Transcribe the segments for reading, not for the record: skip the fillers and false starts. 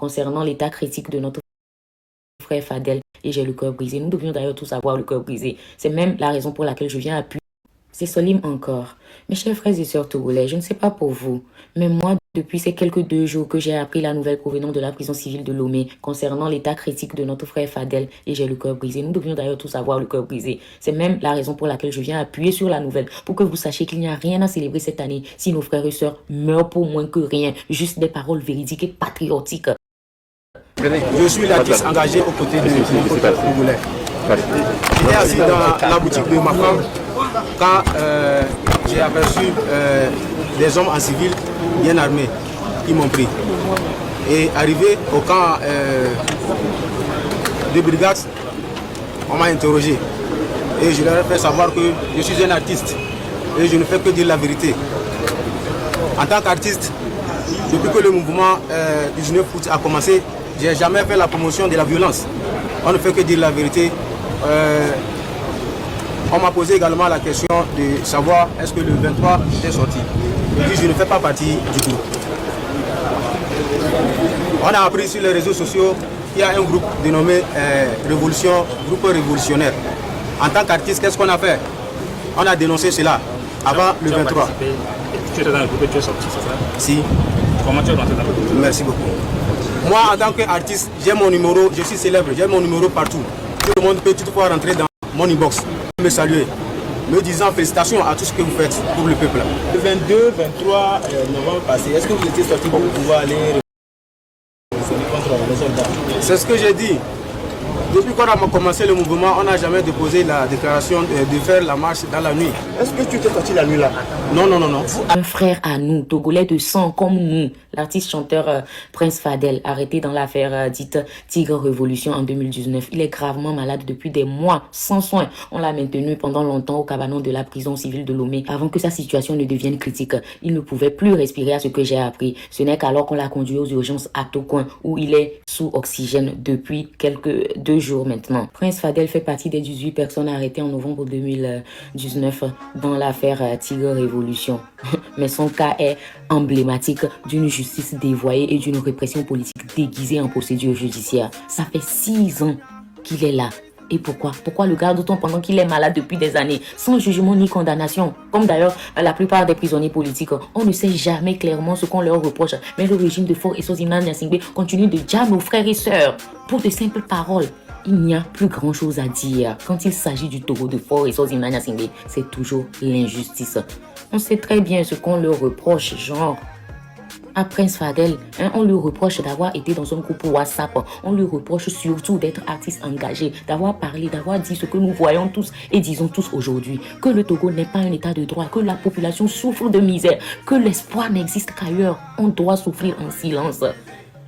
concernant l'état critique de notre frère Fadel et j'ai le cœur brisé. Nous devions d'ailleurs tous avoir le cœur brisé. C'est même la raison pour laquelle je viens appuyer. C'est Solim encore. Mes chers frères et sœurs togolais, je ne sais pas pour vous, mais moi, depuis ces quelques 2 jours que j'ai appris la nouvelle provenant de la prison civile de Lomé concernant l'état critique de notre frère Fadel et j'ai le cœur brisé. Nous devions d'ailleurs tous avoir le cœur brisé. C'est même la raison pour laquelle je viens appuyer sur la nouvelle pour que vous sachiez qu'il n'y a rien à célébrer cette année si nos frères et sœurs meurent pour moins que rien. Juste des paroles véridiques et patriotiques. Je suis l'artiste engagé aux côtés de mon peuple congolais. J'étais assis dans la boutique de ma femme quand j'ai aperçu des hommes en civil bien armés qui m'ont pris. Et arrivé au camp de brigade, on m'a interrogé. Et je leur ai fait savoir que je suis un artiste et je ne fais que dire la vérité. En tant qu'artiste, depuis que le mouvement du 19 août a commencé, je n'ai jamais fait la promotion de la violence. On ne fait que dire la vérité. On m'a posé également la question de savoir est-ce que le 23 était sorti. Je dis je ne fais pas partie du groupe. On a appris sur les réseaux sociaux qu'il y a un groupe dénommé groupe révolutionnaire. En tant qu'artiste, qu'est-ce qu'on a fait? On a dénoncé cela avant le 23. Tu étais dans le groupe et tu es sorti, c'est ça? Si. Comment tu es rentré dans le groupe? Merci beaucoup. Moi, en tant qu'artiste, j'ai mon numéro, je suis célèbre, j'ai mon numéro partout. Tout le monde peut toutefois rentrer dans mon inbox, me saluer, me disant félicitations à tout ce que vous faites pour le peuple. Le 22, 23 novembre passé, est-ce que vous étiez sorti pour pouvoir aller contre les soldats? C'est ce que j'ai dit. Depuis qu'on a commencé le mouvement, on n'a jamais déposé la déclaration de faire la marche dans la nuit. Est-ce que tu étais sorti la nuit là? Non, non, non, non. Un frère à nous, Togolais de sang comme nous, l'artiste chanteur Prince Fadel, arrêté dans l'affaire dite Tigre Révolution en 2019. Il est gravement malade depuis des mois, sans soins. On l'a maintenu pendant longtemps au cabanon de la prison civile de Lomé avant que sa situation ne devienne critique. Il ne pouvait plus respirer à ce que j'ai appris. Ce n'est qu'alors qu'on l'a conduit aux urgences à Tocoin où il est sous oxygène depuis 2 jours maintenant. Prince Fadel fait partie des 18 personnes arrêtées en novembre 2019 dans l'affaire Tigre Révolution. Mais son cas est emblématique d'une justice dévoyée et d'une répression politique déguisée en procédure judiciaire. Ça fait 6 ans qu'il est là. Et pourquoi le garde-t-on pendant qu'il est malade depuis des années, sans jugement ni condamnation? Comme d'ailleurs la plupart des prisonniers politiques, on ne sait jamais clairement ce qu'on leur reproche. Mais le régime de Faure Essouzina Gnassingbé continue de dire nos frères et sœurs pour de simples paroles. Il n'y a plus grand chose à dire. Quand il s'agit du Togo de Faure Essouzina Gnassingbé, c'est toujours l'injustice. On sait très bien ce qu'on leur reproche, genre... À Prince Fadel, on lui reproche d'avoir été dans un groupe WhatsApp. On lui reproche surtout d'être artiste engagé, d'avoir parlé, d'avoir dit ce que nous voyons tous et disons tous aujourd'hui. Que le Togo n'est pas un état de droit, que la population souffre de misère, que l'espoir n'existe qu'ailleurs. On doit souffrir en silence.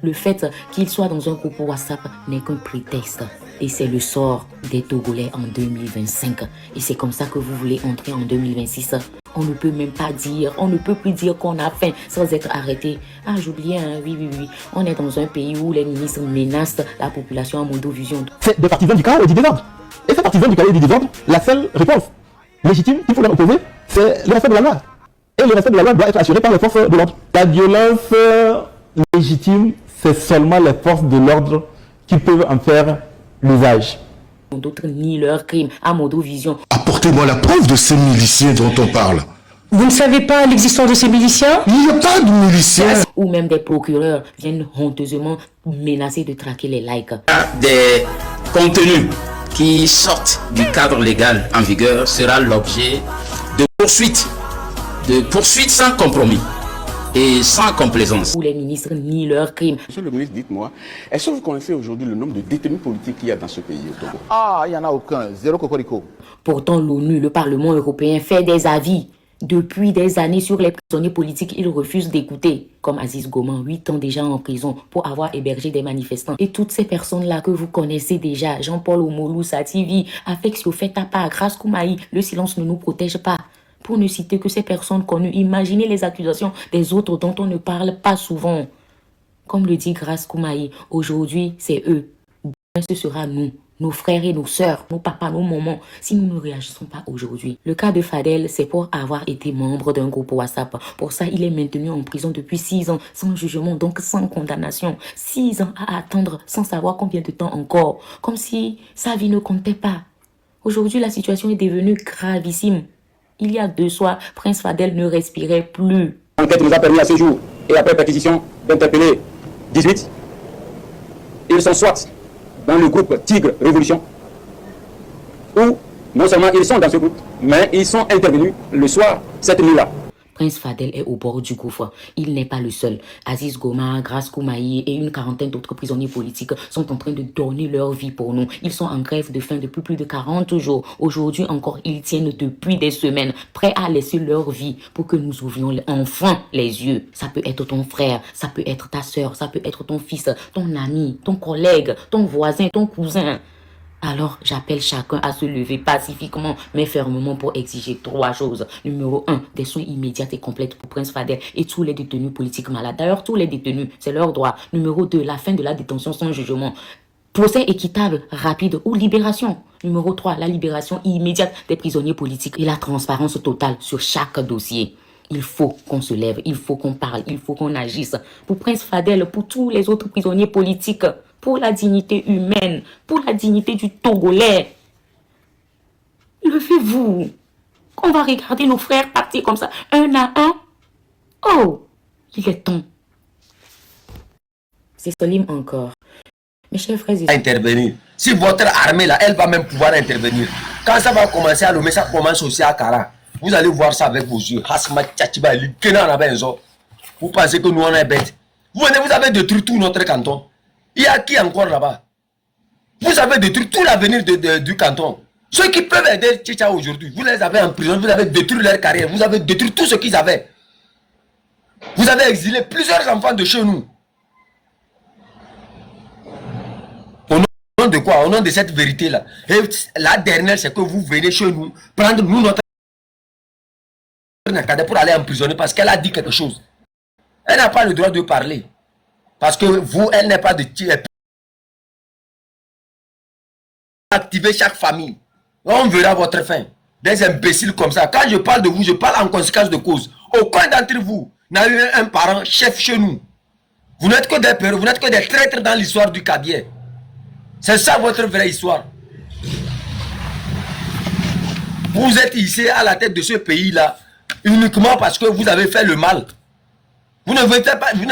Le fait qu'il soit dans un groupe WhatsApp n'est qu'un prétexte. Et c'est le sort des Togolais en 2025. Et c'est comme ça que vous voulez entrer en 2026. On ne peut même pas dire, on ne peut plus dire qu'on a faim sans être arrêté. Ah, j'oubliais, oui. On est dans un pays où les ministres menacent la population en mondovision. C'est des partisans du chaos et du désordre. Et ces partisans du chaos et du désordre, la seule réponse légitime qu'il faut leur opposer, c'est le respect de la loi. Et le respect de la loi doit être assuré par les forces de l'ordre. La violence légitime, c'est seulement les forces de l'ordre qui peuvent en faire l'usage. D'autres nient leurs crimes à Mondovision. Apportez-moi la preuve de ces miliciens dont on parle. Vous ne savez pas l'existence de ces miliciens? Il n'y a pas de miliciens. Ou même des procureurs viennent honteusement menacer de traquer les likes. Des contenus qui sortent du cadre légal en vigueur sera l'objet de poursuites sans compromis et sans complaisance. Où les ministres nient leurs crimes. Monsieur le ministre, dites-moi, est-ce que vous connaissez aujourd'hui le nombre de détenus politiques qu'il y a dans ce pays au Togo? Ah, il n'y en a aucun, zéro cocorico. Pourtant, l'ONU, le Parlement européen fait des avis. Depuis des années sur les prisonniers politiques, ils refusent d'écouter. Comme Aziz Goman, 8 ans déjà en prison pour avoir hébergé des manifestants. Et toutes ces personnes-là que vous connaissez déjà, Jean-Paul Omolou, Sativi, Afex Yofetapa, Grace Koumaï, le silence ne nous protège pas. Pour ne citer que ces personnes connues, imaginez les accusations des autres dont on ne parle pas souvent. Comme le dit Grace Koumaï, aujourd'hui c'est eux, demain ce sera nous. nos frères et nos sœurs, nos papas, nos mamans, si nous ne réagissons pas aujourd'hui. Le cas de Fadel, c'est pour avoir été membre d'un groupe WhatsApp. Pour ça, il est maintenu en prison depuis 6 ans, sans jugement, donc sans condamnation. 6 ans à attendre, sans savoir combien de temps encore. Comme si sa vie ne comptait pas. Aujourd'hui, la situation est devenue gravissime. Il y a 2 soirs, Prince Fadel ne respirait plus. L'enquête nous a permis à ce jour, et après perquisition, d'interpeller 18. Ils sont soit dans le groupe Tigre Révolution, ou non seulement ils sont dans ce groupe, mais ils sont intervenus le soir, cette nuit-là. Prince Fadel est au bord du gouffre. Il n'est pas le seul. Aziz Goma, Grace Koumaï et une quarantaine d'autres prisonniers politiques sont en train de donner leur vie pour nous. Ils sont en grève de faim depuis plus de 40 jours. Aujourd'hui encore, ils tiennent depuis des semaines, prêts à laisser leur vie pour que nous ouvrions enfin les yeux. Ça peut être ton frère, ça peut être ta soeur, ça peut être ton fils, ton ami, ton collègue, ton voisin, ton cousin. Alors, j'appelle chacun à se lever pacifiquement, mais fermement pour exiger 3 choses. Numéro 1, des soins immédiats et complètes pour Prince Fadel et tous les détenus politiques malades. D'ailleurs, tous les détenus, c'est leur droit. Numéro 2, la fin de la détention sans jugement. Procès équitable, rapide ou libération. Numéro 3, la libération immédiate des prisonniers politiques et la transparence totale sur chaque dossier. Il faut qu'on se lève, il faut qu'on parle, il faut qu'on agisse. Pour Prince Fadel, pour tous les autres prisonniers politiques, pour la dignité humaine, pour la dignité du Togolais. Levez-vous. On va regarder nos frères partir comme ça, un à un. Oh, il est temps. C'est Solim encore. Mes chers frères et sœurs. Intervenir. Si votre armée là, elle va même pouvoir intervenir. Quand ça va commencer à Lomé, ça commence aussi à Kara. Vous allez voir ça avec vos yeux. Vous pensez que nous on est bêtes. Vous avez détruit tout notre canton. Il y a qui encore là-bas? Vous avez détruit tout l'avenir du canton. Ceux qui peuvent aider Tchétcha aujourd'hui, vous les avez en prison, vous avez détruit leur carrière, vous avez détruit tout ce qu'ils avaient. Vous avez exilé plusieurs enfants de chez nous. Au nom de quoi? Au nom de cette vérité-là. Et la dernière, c'est que vous venez chez nous, prendre nous notre cadet pour aller emprisonner parce qu'elle a dit quelque chose. Elle n'a pas le droit de parler. Parce que vous, elle n'est pas de activer chaque famille. On verra votre fin. Des imbéciles comme ça. Quand je parle de vous, je parle en conséquence de cause. Aucun d'entre vous n'a eu un parent chef chez nous. Vous n'êtes que des peurs, vous n'êtes que des traîtres dans l'histoire du Kabylie. C'est ça votre vraie histoire. Vous êtes ici à la tête de ce pays-là uniquement parce que vous avez fait le mal. Vous ne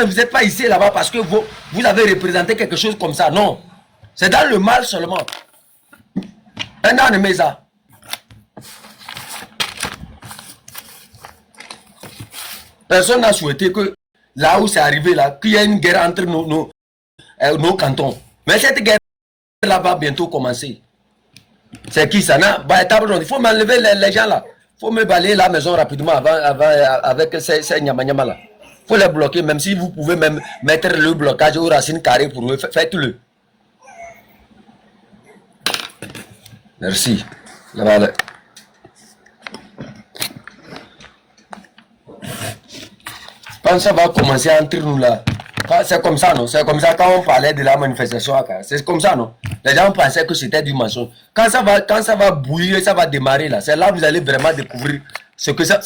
vous êtes pas ici là-bas parce que vous avez représenté quelque chose comme ça. Non. C'est dans le mal seulement. Un an de mesa. Personne n'a souhaité que là où c'est arrivé là, qu'il y ait une guerre entre nos cantons. Mais cette guerre-là va bientôt commencer. C'est qui ça? Il faut m'enlever les gens là. Il faut me balayer la maison rapidement avec ces nyama là. Il faut les bloquer, même si vous pouvez même mettre le blocage aux racines carrées pour eux. Faites-le. Merci. Quand ça va commencer entre nous là, c'est comme ça, non? C'est comme ça quand on parlait de la manifestation. C'est comme ça, non? Les gens pensaient que c'était du mensonge. Quand ça va bouillir, ça va démarrer là. C'est là que vous allez vraiment découvrir ce que ça,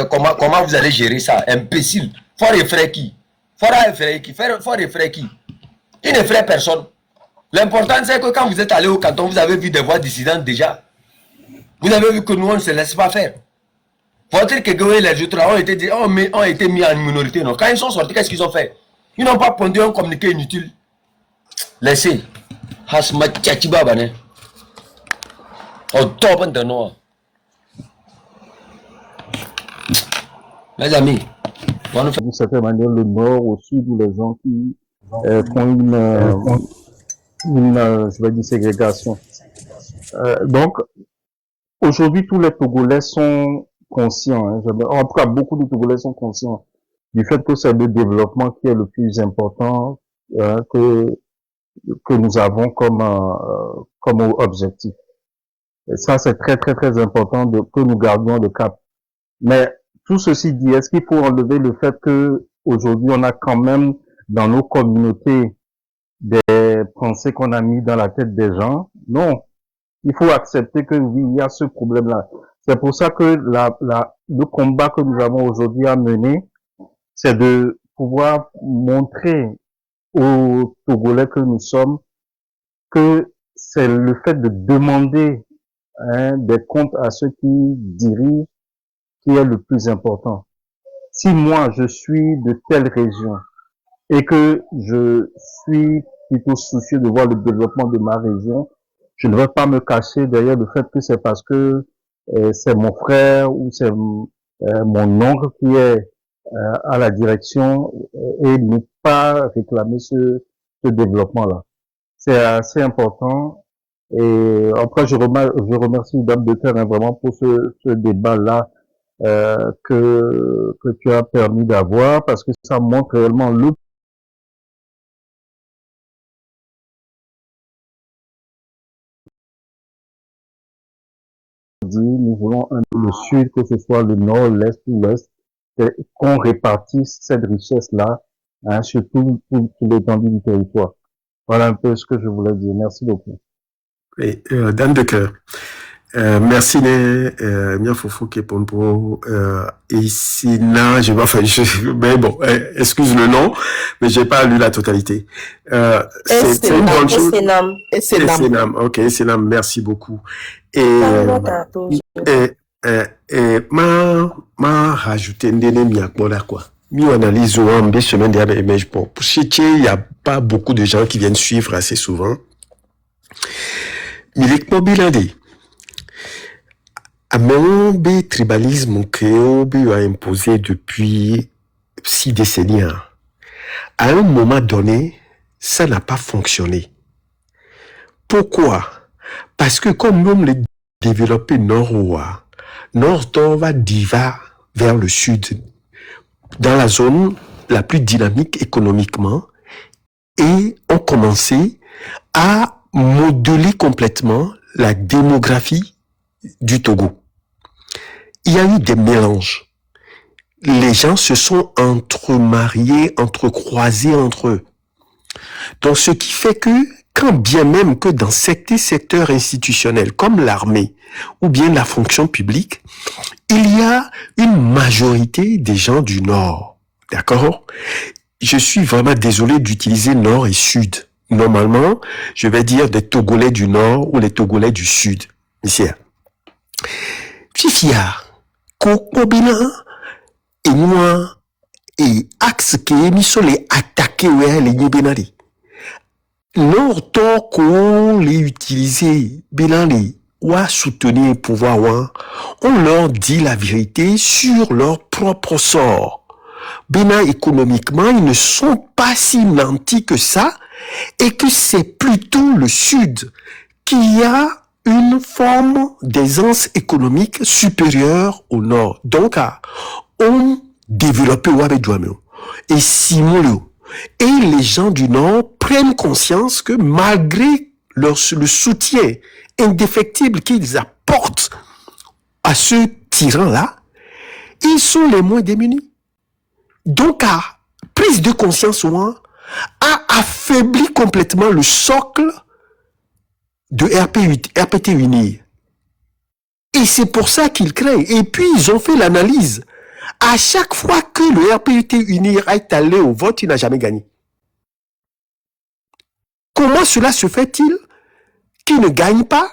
comment vous allez gérer ça. Imbécile. Faut effrayer qui? Faut effrayer qui? Il n'effraie personne. L'important c'est que quand vous êtes allé au canton, vous avez vu des voix dissidentes déjà. Vous avez vu que nous on ne se laisse pas faire. Votre Kegoué et les autres ont été mis en minorité. Non? Quand ils sont sortis, qu'est-ce qu'ils ont fait? Ils n'ont pas pondu un communiqué inutile. Laissez. Hasma Tchachiba Bané. Au top de nous. Mes amis, d'une certaine manière, le nord, au sud, où les gens qui font je vais dire, ségrégation. Donc, aujourd'hui, tous les Togolais sont conscients, hein, en tout cas, beaucoup de Togolais sont conscients du fait que c'est le développement qui est le plus important que nous avons comme objectif. Et ça, c'est très, très, très important que nous gardions le cap. Mais tout ceci dit, est-ce qu'il faut enlever le fait que aujourd'hui on a quand même dans nos communautés des des pensées qu'on a mis dans la tête des gens. Non. Il faut accepter que oui, il y a ce problème-là. C'est pour ça que le combat que nous avons aujourd'hui à mener, c'est de pouvoir montrer aux Togolais que nous sommes que c'est le fait de demander des comptes à ceux qui dirigent qui est le plus important. Si moi, je suis de telle région et que je suis plutôt soucieux de voir le développement de ma région, je ne vais pas me cacher derrière le fait que c'est parce que c'est mon frère ou c'est mon oncle qui est à la direction et ne pas réclamer ce développement-là. C'est assez important. Et après, je remercie Dame de Terre vraiment pour ce débat-là que tu as permis d'avoir, parce que ça montre réellement le nous voulons le sud, que ce soit le nord, l'est ou l'ouest, qu'on répartisse cette richesse-là sur tout l'étendue du territoire. Voilà un peu ce que je voulais dire. Merci beaucoup. Oui, Dame de Cœur. Merci Mia Fofo Kepompo ici là mais bon excuse le nom mais j'ai pas lu la totalité. C'est une bonne chose. Essenam. OK, Essenam, merci beaucoup. Et ma rajouter ndene miakmola quoi. Mi analyse ou en des semaines dernière mais bon pour il y a pas beaucoup de gens qui viennent suivre assez souvent. Milik Mobilandi Améon tribalisme que a imposé depuis 6 décennies. À un moment donné, ça n'a pas fonctionné. Pourquoi? Parce que comme nous les développés nord va diva vers le sud, dans la zone la plus dynamique économiquement, et ont commencé à modeler complètement la démographie du Togo. Il y a eu des mélanges. Les gens se sont entremariés, entrecroisés entre eux. Donc, ce qui fait que, quand bien même que dans certains secteurs institutionnels, comme l'armée ou bien la fonction publique, il y a une majorité des gens du Nord. D'accord? Je suis vraiment désolé d'utiliser Nord et Sud. Normalement, je vais dire des Togolais du Nord ou les Togolais du Sud. Ici. Fifia, Kokobina, et moi, et axe qui est mis sur les attaquer, ouais, les Yébenari. Nord, qu'on les utiliser, Benali, ou à soutenir le pouvoir, on leur dit la vérité sur leur propre sort. Bénin, économiquement, ils ne sont pas si nantis que ça, et que c'est plutôt le Sud qui a une forme d'aisance économique supérieure au Nord. Donc, on développe et simule. Et les gens du Nord prennent conscience que malgré le soutien indéfectible qu'ils apportent à ce tyran-là, ils sont les moins démunis. Donc, prise de conscience, a affaibli complètement le socle de RPT Unir. Et c'est pour ça qu'ils créent. Et puis, ils ont fait l'analyse. À chaque fois que le RPT Unir est allé au vote, il n'a jamais gagné. Comment cela se fait-il qu'ils ne gagnent pas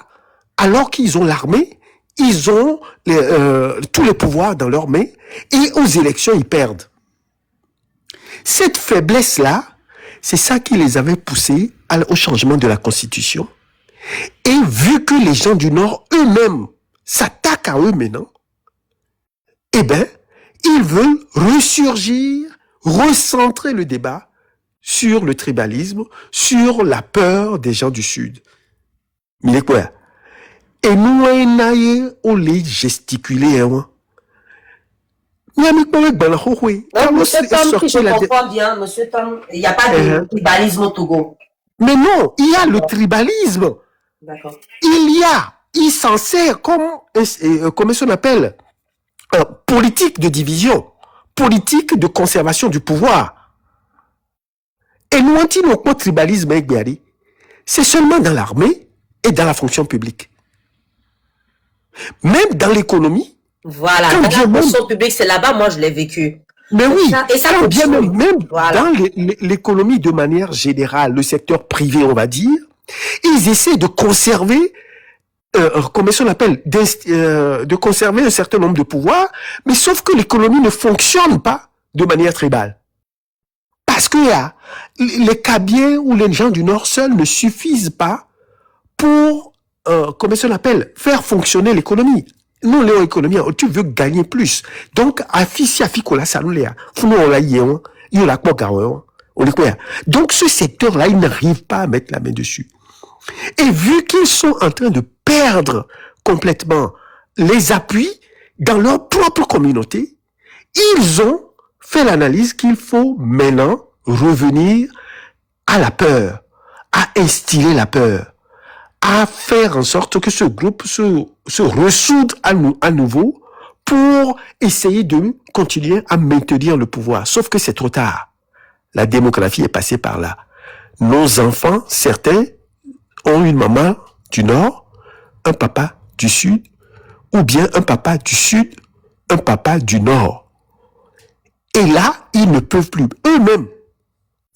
alors qu'ils ont l'armée, ils ont tous les pouvoirs dans leurs mains et aux élections, ils perdent? Cette faiblesse-là, c'est ça qui les avait poussés au changement de la Constitution. Et vu que les gens du Nord eux-mêmes s'attaquent à eux maintenant, eh bien, ils veulent ressurgir, recentrer le débat sur le tribalisme, sur la peur des gens du Sud. Mais quoi? Et nous, on les gesticuler, Monsieur Tom, si je comprends bien, Monsieur Tom, il n'y a pas de tribalisme au Togo. Mais non, il y a le tribalisme. D'accord. Il s'en sert comme ça on appelle, politique de division, politique de conservation du pouvoir. Et nous, on dit le tribalisme, c'est seulement dans l'armée et dans la fonction publique. Même dans l'économie. Voilà, dans la fonction publique, c'est là-bas, moi je l'ai vécu. Mais oui, et ça même voilà. Dans l'économie de manière générale, le secteur privé, on va dire, ils essaient de conserver, comment on appelle, de conserver un certain nombre de pouvoirs, mais sauf que l'économie ne fonctionne pas de manière tribale. Parce que les Kabyles ou les gens du Nord seuls ne suffisent pas pour, comment on appelle, faire fonctionner l'économie. Nous, l'économie, tu veux gagner plus. Donc, donc, ce secteur-là, il n'arrive pas à mettre la main dessus. Et vu qu'ils sont en train de perdre complètement les appuis dans leur propre communauté, ils ont fait l'analyse qu'il faut maintenant revenir à la peur, à instiller la peur, à faire en sorte que ce groupe se ressoude à nouveau pour essayer de continuer à maintenir le pouvoir. Sauf que c'est trop tard. La démographie est passée par là. Nos enfants, certains, ont une maman du Nord, un papa du Sud, ou bien un papa du Sud, un papa du Nord. Et là, ils ne peuvent plus. Eux-mêmes,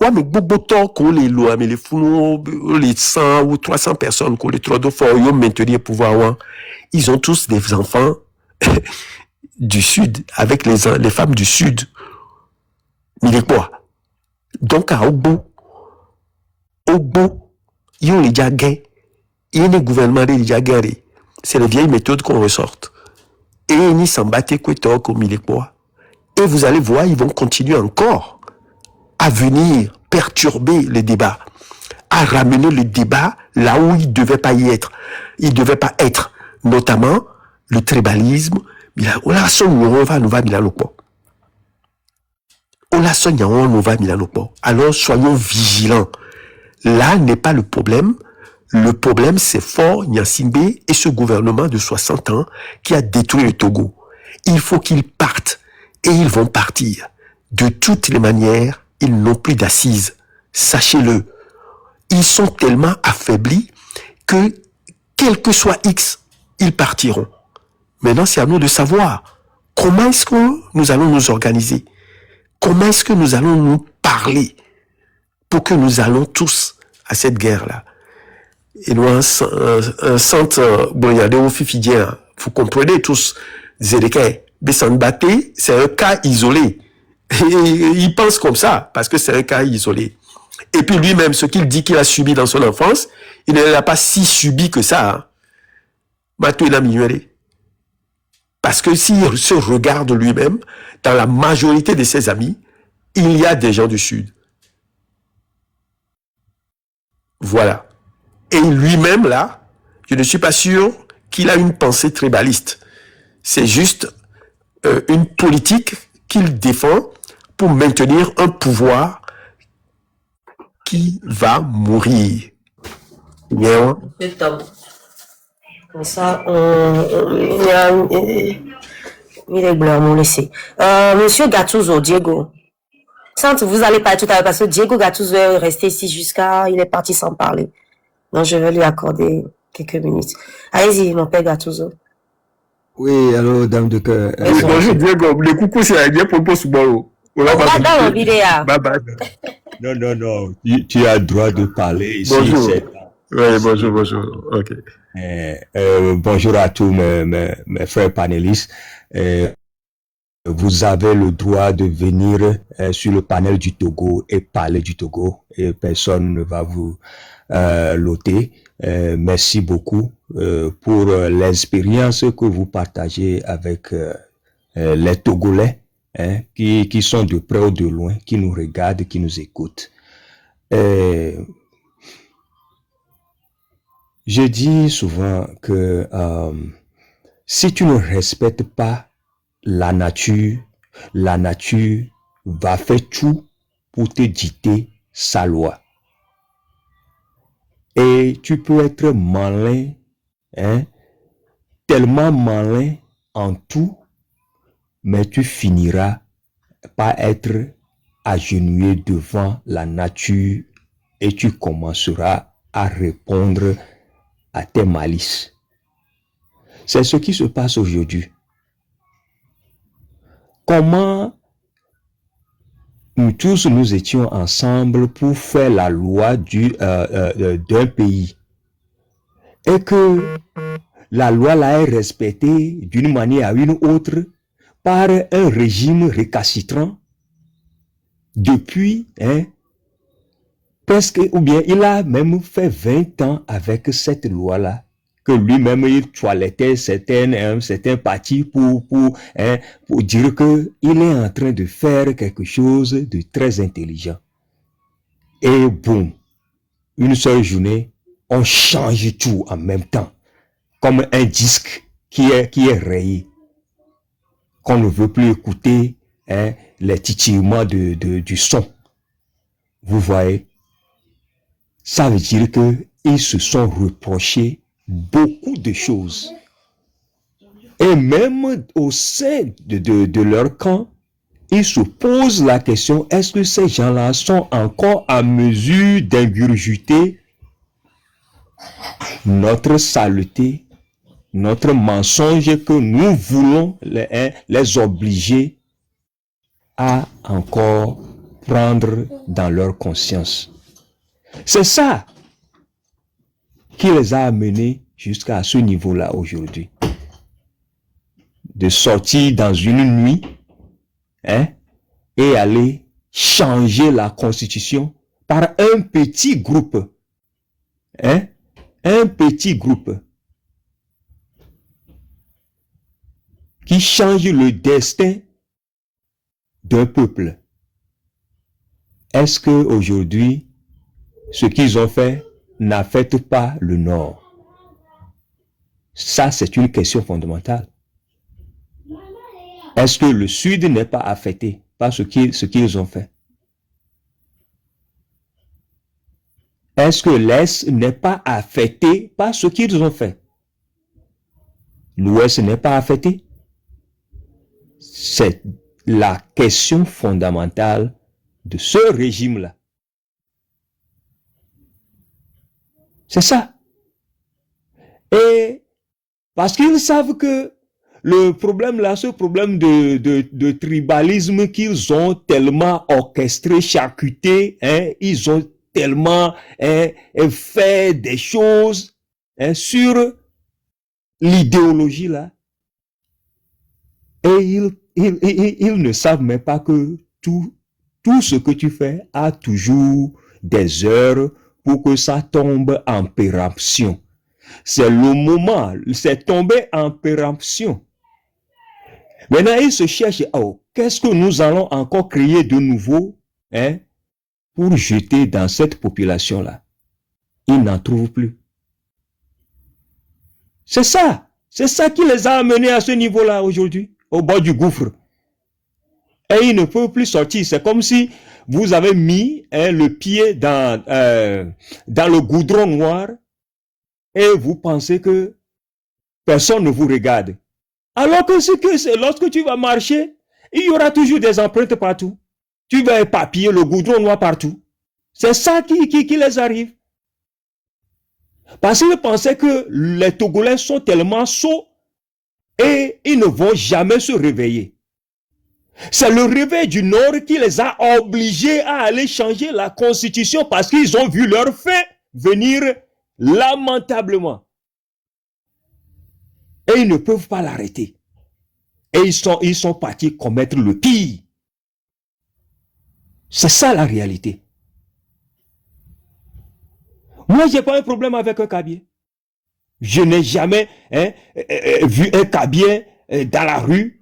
mais beaucoup qu'on les lois, mais les fous, les 100 ou 300 personnes qu'on les trois de fois, ils ont maintenu le pouvoir, ils ont tous des enfants du Sud, avec les femmes du Sud. Mais les quoi? Donc, à Ogbo, ils ont les jaguets, ils ont les gouvernements des jaguets. C'est les vieilles méthodes qu'on ressorte. Et ils s'en battent comme il est quoi. Et vous allez voir, ils vont continuer encore à venir perturber le débat, à ramener le débat là où il ne devait pas y être. Il ne devait pas être, notamment le tribalisme. Alors soyons vigilants. Là n'est pas le problème. Le problème, c'est Faure Gnassingbé et ce gouvernement de 60 ans qui a détruit le Togo. Il faut qu'ils partent. Et ils vont partir. De toutes les manières, ils n'ont plus d'assises. Sachez-le. Ils sont tellement affaiblis que, quel que soit X, ils partiront. Maintenant, c'est à nous de savoir comment est-ce que nous allons nous organiser. Comment est-ce que nous allons nous parler pour que nous allons tous à cette guerre-là. Et nous, un centre, bon, il y a des fifidien, vous comprenez tous, Zédekay, Bessanbaté, c'est un cas isolé. Et il pense comme ça, parce que c'est un cas isolé. Et puis lui-même, ce qu'il dit qu'il a subi dans son enfance, il ne l'a pas si subi que ça. Matou il a mignoré. Parce que s'il se regarde lui-même, dans la majorité de ses amis, il y a des gens du Sud. Voilà. Et lui-même, là, je ne suis pas sûr qu'il a une pensée tribaliste. C'est juste une politique qu'il défend pour maintenir un pouvoir qui va mourir. Bien. Comme ça, il est blanc, on le sait. Monsieur Gattuso, Diego. Sante, vous allez parler tout à l'heure parce que Diego Gattuso est resté ici jusqu'à... Il est parti sans parler. Donc, je vais lui accorder quelques minutes. Allez-y, mon père Gattuso. Oui, allô, dame de cœur. Bonjour, Diego. Le coucou, c'est bien pour le poste Baro. On va dans la vidéo. Bye bye. Non. Tu as le droit de parler ici. Bonjour. Oui, bonjour. OK. Bonjour à tous mes frères panélistes. Vous avez le droit de venir sur le panel du Togo et parler du Togo et personne ne va vous l'ôter. Merci beaucoup pour l'expérience que vous partagez avec les Togolais qui sont de près ou de loin, qui nous regardent, qui nous écoutent. Je dis souvent que si tu ne respectes pas la nature va faire tout pour te dicter sa loi. Et tu peux être malin, tellement malin en tout, mais tu finiras par être agenouillé devant la nature et tu commenceras à répondre à tes malices. C'est ce qui se passe aujourd'hui. Comment nous tous nous étions ensemble pour faire la loi d'un pays et que la loi là est respectée d'une manière à une autre par un régime récalcitrant depuis presque, ou bien il a même fait 20 ans avec cette loi là, que lui-même il toilettait certains partis pour dire que il est en train de faire quelque chose de très intelligent. Et boum, une seule journée, on change tout en même temps, comme un disque qui est rayé, qu'on ne veut plus écouter les titillements du son. Vous voyez, ça veut dire que ils se sont reprochés beaucoup de choses. Et même au sein de leur camp, ils se posent la question, est-ce que ces gens-là sont encore en mesure d'ingurgiter notre saleté, notre mensonge que nous voulons les obliger à encore prendre dans leur conscience. C'est ça qui les a amenés jusqu'à ce niveau-là aujourd'hui. De sortir dans une nuit et aller changer la constitution par un petit groupe. Un petit groupe qui change le destin d'un peuple. Est-ce que aujourd'hui, ce qu'ils ont fait n'affecte pas le Nord? Ça, c'est une question fondamentale. Est-ce que le Sud n'est pas affecté par ce qu'ils ont fait? Est-ce que l'Est n'est pas affecté par ce qu'ils ont fait? L'Ouest n'est pas affecté? C'est la question fondamentale de ce régime-là. C'est ça. Et parce qu'ils savent que le problème là, ce problème de tribalisme qu'ils ont tellement orchestré, charcuté, ils ont tellement fait des choses sur l'idéologie là. Et ils ne savent même pas que tout ce que tu fais a toujours des heures pour que ça tombe en péremption. C'est le moment, c'est tombé en péremption. Maintenant, ils se cherchent, qu'est-ce que nous allons encore créer de nouveau pour jeter dans cette population-là? Ils n'en trouvent plus. C'est ça qui les a amenés à ce niveau-là aujourd'hui, au bord du gouffre. Et ils ne peuvent plus sortir. C'est comme si vous avez mis le pied dans le goudron noir et vous pensez que personne ne vous regarde. Alors que lorsque tu vas marcher, il y aura toujours des empreintes partout. Tu vas éparpiller le goudron noir partout. C'est ça qui les arrive. Parce qu'ils pensaient que les Togolais sont tellement sots et ils ne vont jamais se réveiller. C'est le réveil du Nord qui les a obligés à aller changer la constitution parce qu'ils ont vu leur fin venir lamentablement. Et ils ne peuvent pas l'arrêter. Et ils sont partis commettre le pire. C'est ça la réalité. Moi, je n'ai pas un problème avec un cabier. Je n'ai jamais vu un cabier dans la rue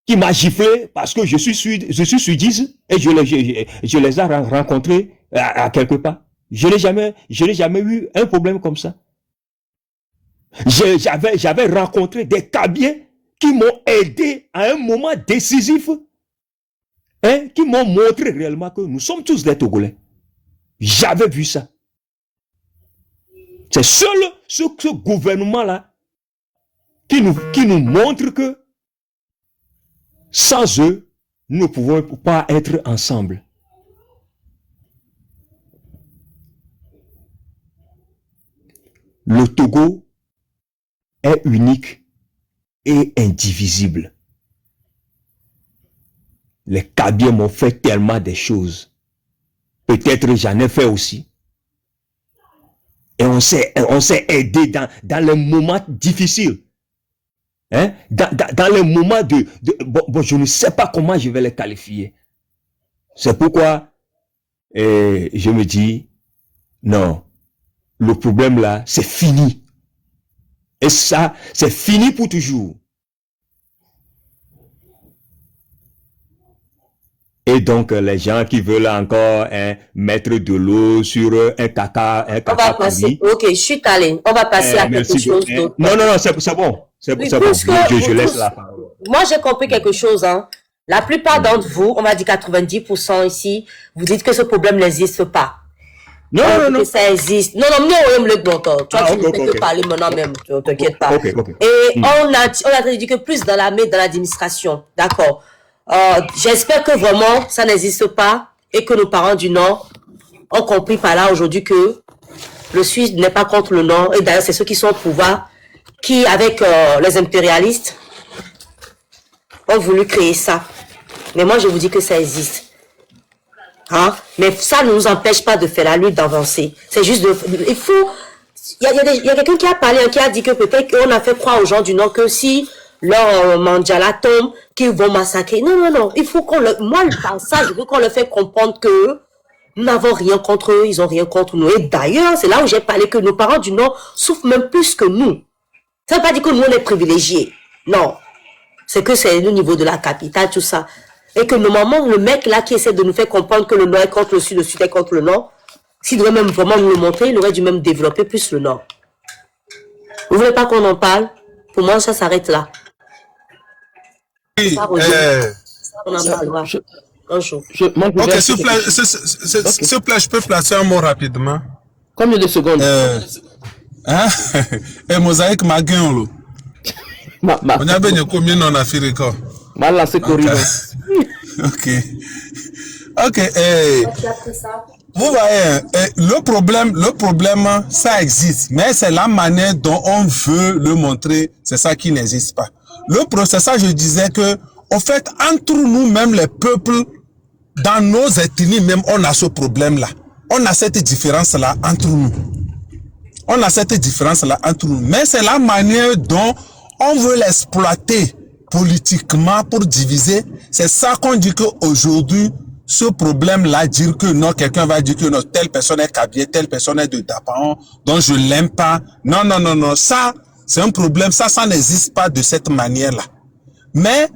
qui m'a giflé parce que je suis sudiste et je les ai rencontrés à quelque part. Je n'ai jamais eu un problème comme ça. J'avais rencontré des cabiers qui m'ont aidé à un moment décisif, qui m'ont montré réellement que nous sommes tous des Togolais. J'avais vu ça. C'est seul ce gouvernement-là qui nous montre que sans eux, nous ne pouvons pas être ensemble. le Togo est unique et indivisible. Les Kabyles m'ont fait tellement de choses. Peut-être j'en ai fait aussi. Et on s'est aidé dans les moments difficiles. Hein? Dans les moments bon, je ne sais pas comment je vais les qualifier. C'est pourquoi je me dis, non, le problème là, c'est fini. Et ça, c'est fini pour toujours. Et donc, les gens qui veulent encore mettre de l'eau sur un caca on va passer. Ok, je suis allé. On va passer à quelque chose d'autre. Non, c'est bon. C'est bon. Je laisse la parole. Moi, j'ai compris quelque chose. Hein. La plupart d'entre vous, on m'a dit 90% ici, vous dites que ce problème n'existe pas. Non. Que ça existe. Non, le toi, tu ne fais que parler maintenant même. T'inquiète pas. Okay. Et on a dit que plus dans l'armée, dans l'administration. D'accord. J'espère que vraiment ça n'existe pas et que nos parents du Nord ont compris par là aujourd'hui que le Sud n'est pas contre le Nord. Et d'ailleurs, c'est ceux qui sont au pouvoir qui, avec les impérialistes, ont voulu créer ça. Mais moi, je vous dis que ça existe. Hein? Mais ça ne nous empêche pas de faire la lutte, d'avancer. C'est juste il faut... Il y a quelqu'un qui a parlé, qui a dit que peut-être qu'on a fait croire aux gens du Nord que si leur Mandjala tombe, qu'ils vont massacrer. Non. Il faut qu'on moi, par ça, je veux qu'on leur fait comprendre que nous n'avons rien contre eux, ils n'ont rien contre nous. Et d'ailleurs, c'est là où j'ai parlé que nos parents du Nord souffrent même plus que nous. Ça ne veut pas dire que nous, on est privilégiés. Non. C'est que c'est le niveau de la capitale, tout ça. Et que normalement, le mec là qui essaie de nous faire comprendre que le Nord est contre le Sud est contre le Nord, s'il devait même vraiment nous le montrer, il aurait dû même développer plus le Nord. Vous voulez pas qu'on en parle? Pour moi, ça s'arrête là. Oui, on en parlera un jour. Ok, s'il vous plaît, je peux placer un mot rapidement. Combien de secondes? Mosaïque Maguin, on a bien combien en Afrique? Mal c'est corrigé. Ok. Vous voyez, le problème, ça existe, mais c'est la manière dont on veut le montrer, c'est ça qui n'existe pas. C'est ça, je disais que, en fait, entre nous-mêmes, les peuples, dans nos ethnies même, on a ce problème-là. On a cette différence-là entre nous. Mais c'est la manière dont on veut l'exploiter politiquement pour diviser. C'est ça qu'on dit qu'aujourd'hui, ce problème-là, dire que non, quelqu'un va dire que non, telle personne est Kabylie, telle personne est de Dapaon, donc je l'aime pas. Non, ça, c'est un problème, ça n'existe pas de cette manière-là. Mais,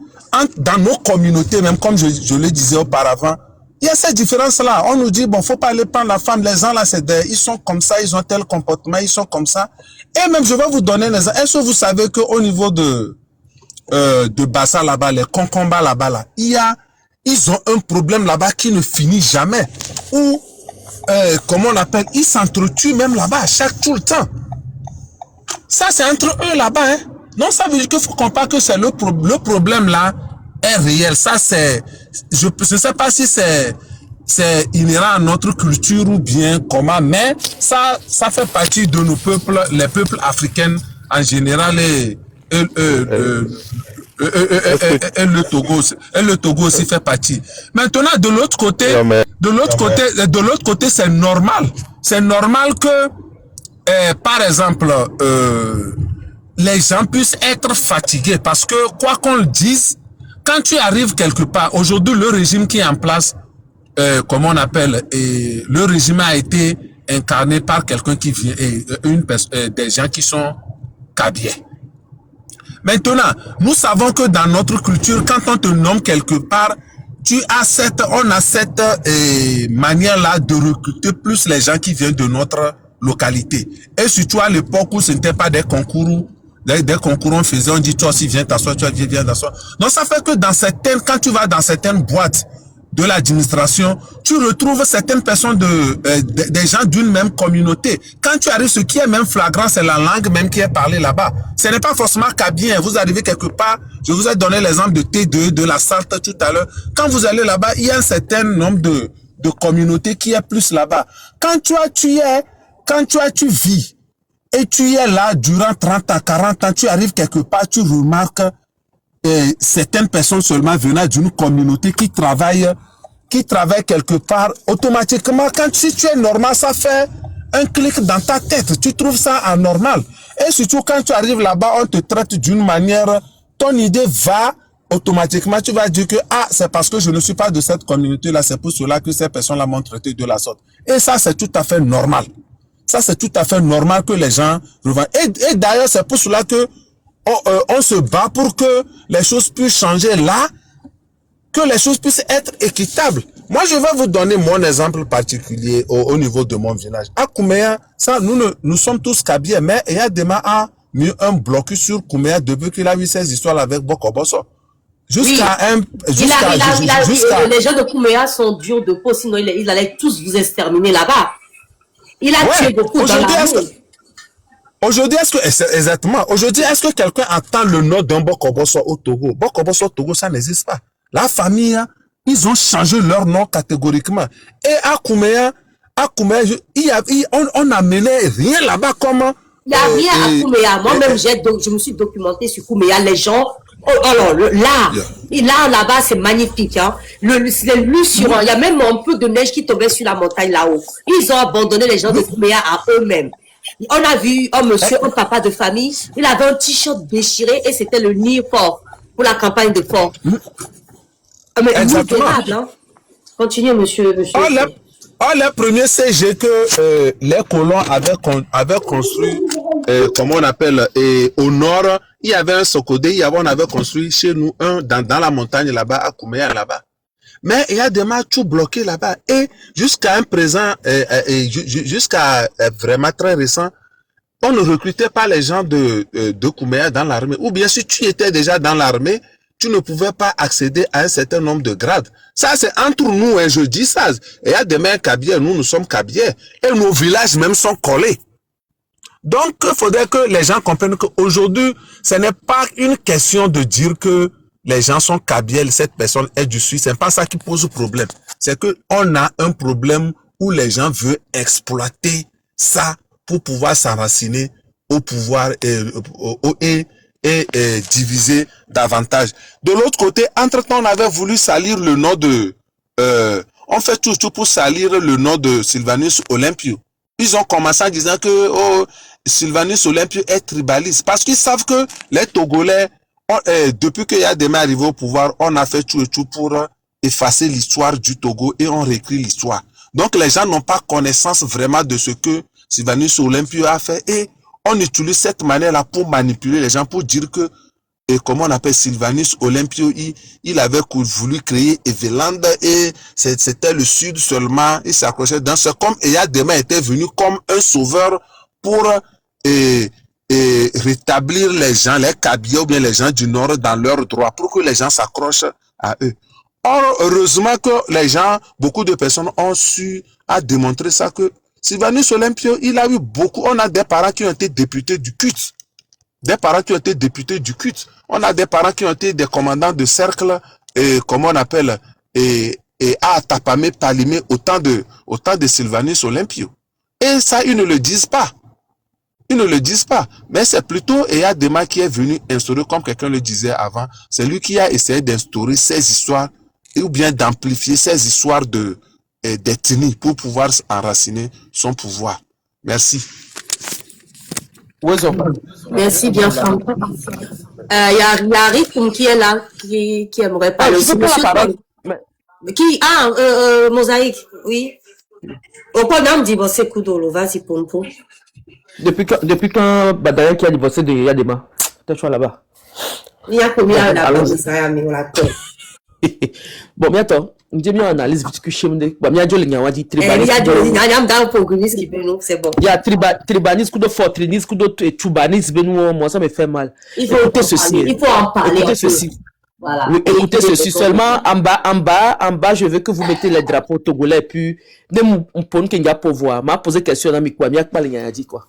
dans nos communautés, même comme je le disais auparavant, il y a cette différence-là. On nous dit, bon, faut pas aller prendre la femme, les gens là, ils sont comme ça, ils ont tel comportement, ils sont comme ça. Et même, je vais vous donner les exemples. Est-ce que vous savez qu'au niveau de Bassa là-bas, les Konkomba là-bas, là, ils ont un problème là-bas qui ne finit jamais. Ou, comment on appelle, ils s'entretuent même là-bas, tout le temps. Ça, c'est entre eux là-bas, hein. Non, ça veut dire qu'il faut comprendre que c'est le problème là est réel. Ça, c'est, je ne sais pas si c'est inhérent à notre culture ou bien comment, mais ça fait partie de nos peuples, les peuples africains en général et le Togo aussi fait partie. Maintenant, de l'autre côté, c'est normal. C'est normal que, par exemple, les gens puissent être fatigués parce que, quoi qu'on le dise, quand tu arrives quelque part, aujourd'hui, le régime qui est en place, comment on appelle, le régime a été incarné par quelqu'un qui vient, des gens qui sont Kabylie. Maintenant, nous savons que dans notre culture, quand on te nomme quelque part, on a cette manière-là de recruter plus les gens qui viennent de notre localité. Et surtout à l'époque où ce n'était pas des concours, on faisait, on dit toi aussi viens t'asseoir, toi viens t'asseoir. Donc ça fait que quand tu vas dans certaines boîtes de l'administration, tu retrouves certaines personnes des gens d'une même communauté. Quand tu arrives, ce qui est même flagrant, c'est la langue même qui est parlée là-bas. Ce n'est pas forcément Kabylie. Vous arrivez quelque part, je vous ai donné l'exemple de T2, de la Sarthe tout à l'heure. Quand vous allez là-bas, il y a un certain nombre de communautés qui est plus là-bas. Quand tu vis et tu es là durant 30 ans, 40 ans, tu arrives quelque part, tu remarques certaines personnes seulement venant d'une communauté qui travaille quelque part, automatiquement, si tu es normal, ça fait un clic dans ta tête. Tu trouves ça anormal. Et surtout, quand tu arrives là-bas, on te traite d'une manière, ton idée va, automatiquement, tu vas dire que, ah, c'est parce que je ne suis pas de cette communauté-là, c'est pour cela que ces personnes-là m'ont traité de la sorte. Et ça, c'est tout à fait normal. Ça, c'est tout à fait normal que les gens revendent. Et d'ailleurs, c'est pour cela que on se bat pour que les choses puissent changer là, que les choses puissent être équitables. Moi, je vais vous donner mon exemple particulier au niveau de mon village. À Kouméa, ça, nous sommes tous Kabyles, mais Eyadema a mis un blocus sur Kouméa depuis qu'il a eu ces histoires avec Bokoboso. Jusqu'à les gens de Kouméa sont durs de peau, sinon ils allaient tous vous exterminer là-bas. Il a tué beaucoup dans la rue. Aujourd'hui, exactement. Aujourd'hui, est-ce que quelqu'un entend le nom d'un Bokoboso au Togo? Bokoboso au Togo, ça n'existe pas. La famille, ils ont changé leur nom catégoriquement. Et à Kouméa, on n'amenait rien là-bas comme... Il n'y a rien à Kouméa. Moi-même, je me suis documenté sur Kouméa. Les gens... alors, l'art là-bas, c'est magnifique. Hein. C'est luxuriant. Il y a même un peu de neige qui tombait sur la montagne là-haut. Ils ont abandonné les gens de Kouméa à eux-mêmes. On a vu un monsieur, un papa de famille, il avait un t-shirt déchiré et c'était le nid fort pour la campagne de fort. Mais exactement. Hein. Continuez, monsieur. Le premier CG que les colons avaient construit, comment on appelle, au nord, il y avait un Sokodé, on avait construit chez nous un dans la montagne là-bas, à Kouméa là-bas. Mais il y a des matchs tout bloqués là-bas. Et jusqu'à un présent, jusqu'à vraiment très récent, on ne recrutait pas les gens de Kouméa dans l'armée. Ou bien si tu étais déjà dans l'armée, tu ne pouvais pas accéder à un certain nombre de grades. Ça, c'est entre nous, et je dis ça. Il y a des mains Kabyles, nous sommes Kabyles. Et nos villages même sont collés. Donc, il faudrait que les gens comprennent qu'aujourd'hui, ce n'est pas une question de dire que les gens sont Kabyles, cette personne est du Sud. C'est pas ça qui pose problème. C'est que on a un problème où les gens veulent exploiter ça pour pouvoir s'enraciner au pouvoir et diviser davantage. De l'autre côté, entre-temps, on avait voulu salir le nom de... on fait tout pour salir le nom de Sylvanus Olympio. Ils ont commencé en disant que Sylvanus Olympio est tribaliste. Parce qu'ils savent que les Togolais, depuis qu'il y a des mains arrivés au pouvoir, on a fait tout et tout pour effacer l'histoire du Togo et on réécrit l'histoire. Donc les gens n'ont pas connaissance vraiment de ce que Sylvanus Olympio a fait et on utilise cette manière-là pour manipuler les gens, pour dire que, comment on appelle Sylvanus Olympio, il avait voulu créer Eveland et c'était le Sud seulement, il s'accrochait dans ce, comme Eyadema était venu comme un sauveur pour rétablir les gens, les Kabyles ou bien les gens du Nord dans leurs droits, pour que les gens s'accrochent à eux. Or, heureusement que les gens, beaucoup de personnes ont su à démontrer ça que Sylvanus Olympio, il a eu beaucoup, on a des parents qui ont été députés du CUT. Des parents qui ont été députés du CUT. On a des parents qui ont été des commandants de cercle, comment on appelle, et à Tapamé, Palimé, autant de Sylvanus Olympio. Et ça, ils ne le disent pas. Ils ne le disent pas. Mais c'est plutôt Eyadema qui est venu instaurer, comme quelqu'un le disait avant, c'est lui qui a essayé d'instaurer ces histoires, ou bien d'amplifier ces histoires d'ethnie pour pouvoir enraciner son pouvoir. Merci. Merci bien, Franck. Il y a Rick qui est là, qui aimerait parler aussi. Qui? Mosaïque, oui. Au point dit, bon, c'est Koudolo, vas-y, Pompo. Depuis quand Badaya qui a divorcé de Eyadema, t'es toujours là-bas. Il y a combien là-bas, mais on l'a fait. Bon, bientôt. J'ai mis en analyse vite que chez moi. Bon, il y a du lien, on dit tribalisme. C'est bon. Il y a tribalisme, coup de fortrinisme, coup de tubanisme, moi ça me fait mal. Il faut en parler. Écoutez ceci. Voilà. Écoutez ceci seulement en bas, je veux que vous mettez les drapeaux togolais et puis, ne me pose qu'il y a pouvoir. M'a posé question à mi quoi, m'a pas dit quoi.